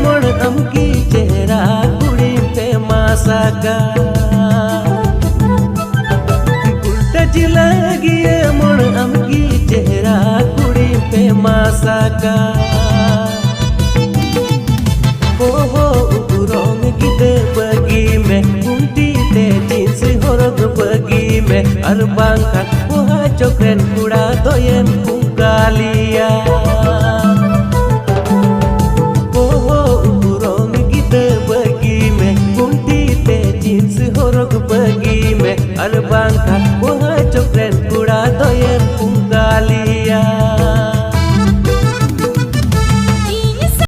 मोड़ अमकी चेहरा कुड़ी पे मासाका उल्टा जिलागी मोड़ अमकी चेहरा कुड़ी पे मासाका हो उरोंग गिदे बगी में कुंती ते जींस होरग बगी में अरबांका वहा चोकरेन कुड़ा दोयेन कुंगालिया उरोंग गिदे बगी में कुंती ते जींस होरग बगी